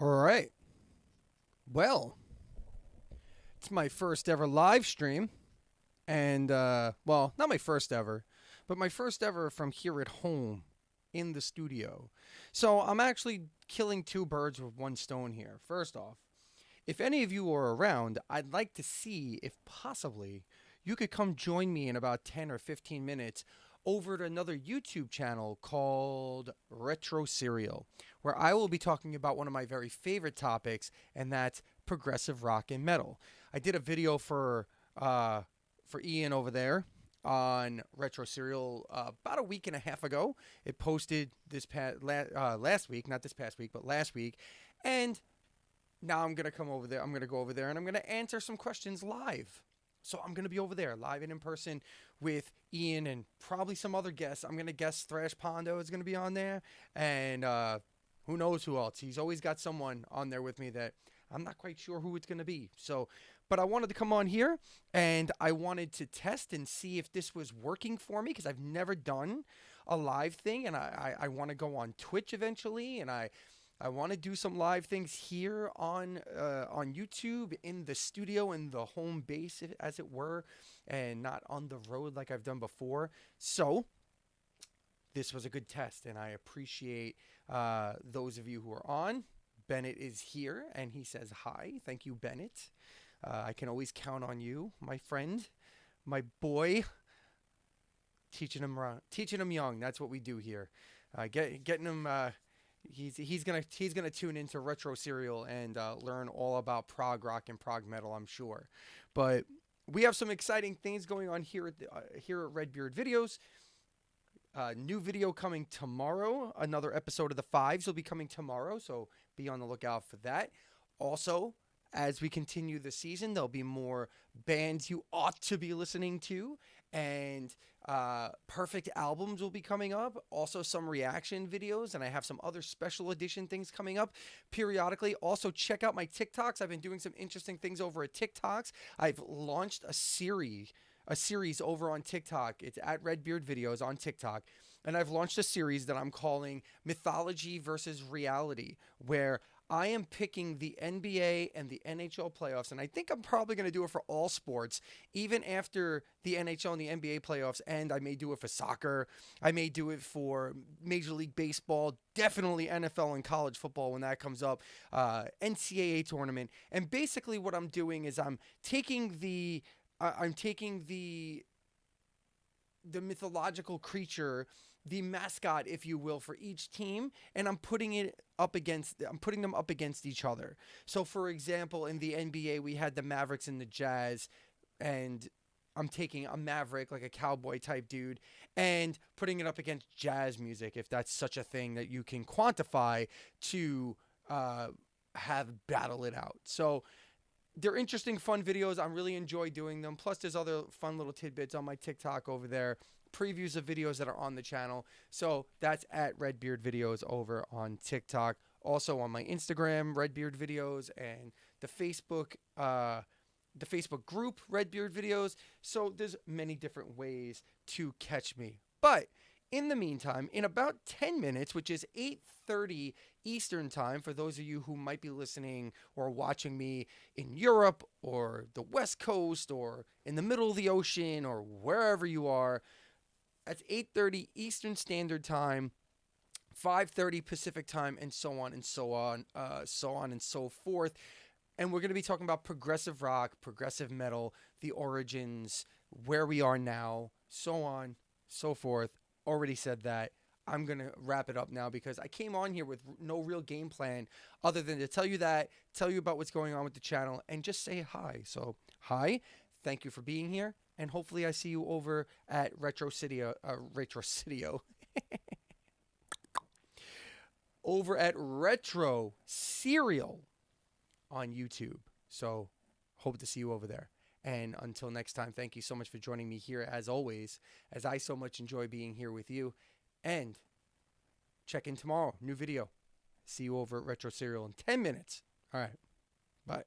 All right. Well, it's my first ever live stream. And, well, not my first ever, but my first ever from here at home in the studio. So I'm actually killing two birds with one stone here. First off, if any of you are around, I'd like to see if possibly you could come join me in about 10 or 15 minutes over to another YouTube channel called Retro Serial, where I will be talking about one of my very favorite topics, and that's progressive rock and metal. I did a video uh, for Ian over there on Retro Serial about a week and a half ago. It posted last week, not this past week, but last week, and now I'm gonna come over there. I'm gonna go over there and I'm gonna answer some questions live. So I'm gonna be over there live and in person with Ian and probably some other guests. I'm gonna guess Thrash Pondo is gonna be on there, and who knows who else. He's always got someone on there with me that I'm not quite sure who it's gonna be. So, but I wanted to come on here and I wanted to test and see if this was working for me because I've never done a live thing, and I want to go on Twitch eventually, and I want to do some live things here on YouTube in the studio in the home base, as it were, and not on the road like I've done before. So this was a good test, and I appreciate those of you who are on. Bennett is here, and he says hi. Thank you, Bennett. I can always count on you, my friend, my boy. Teaching him young. That's what we do here. Getting him. He's gonna tune into Retro Serial and learn all about prog rock and prog metal, I'm sure. But we have some exciting things going on here at Redbeard Videos. New video coming tomorrow. Another episode of the Fives will be coming tomorrow, so be on the lookout for that. Also, as we continue the season, there'll be more bands you ought to be listening to, and perfect albums will be coming up. Also, some reaction videos, and I have some other special edition things coming up periodically. Also, check out my TikToks. I've been doing some interesting things over at TikToks. I've launched a series over on TikTok. It's at Redbeard Videos on TikTok. And I've launched a series that I'm calling Mythology versus Reality, where I am picking the NBA and the NHL playoffs, and I think I'm probably going to do it for all sports, even after the NHL and the NBA playoffs, and I may do it for soccer. I may do it for Major League Baseball, definitely NFL and college football when that comes up, NCAA tournament. And basically what I'm doing is I'm taking the mythological creature, the mascot, if you will, for each team, and I'm putting them up against each other. So, for example, in the NBA, we had the Mavericks and the Jazz, and I'm taking a Maverick, like a cowboy type dude, and putting it up against jazz music, if that's such a thing that you can quantify to have battle it out. So they're interesting, fun videos. I really enjoy doing them. Plus, there's other fun little tidbits on my TikTok over there, previews of videos that are on the channel. So that's at Redbeard Videos over on TikTok. Also on my Instagram, Redbeard Videos, and the Facebook group, Redbeard Videos. So there's many different ways to catch me. But in the meantime, in about 10 minutes, which is 8:30 Eastern time, for those of you who might be listening or watching me in Europe or the West Coast or in the middle of the ocean or wherever you are, that's 8:30 Eastern Standard Time, 5:30 Pacific Time, and so on and so on, so on and so forth. And we're going to be talking about progressive rock, progressive metal, the origins, where we are now, so on, so forth. Already said that. I'm going to wrap it up now because I came on here with no real game plan other than to tell you about what's going on with the channel, and just say hi. So, hi, thank you for being here, and hopefully I see you over at Retro City, over at Retro Serial on YouTube. So, hope to see you over there. And until next time, thank you so much for joining me here, as always, as I so much enjoy being here with you. And check in tomorrow, new video. See you over at Retro Serial in 10 minutes. All right, bye.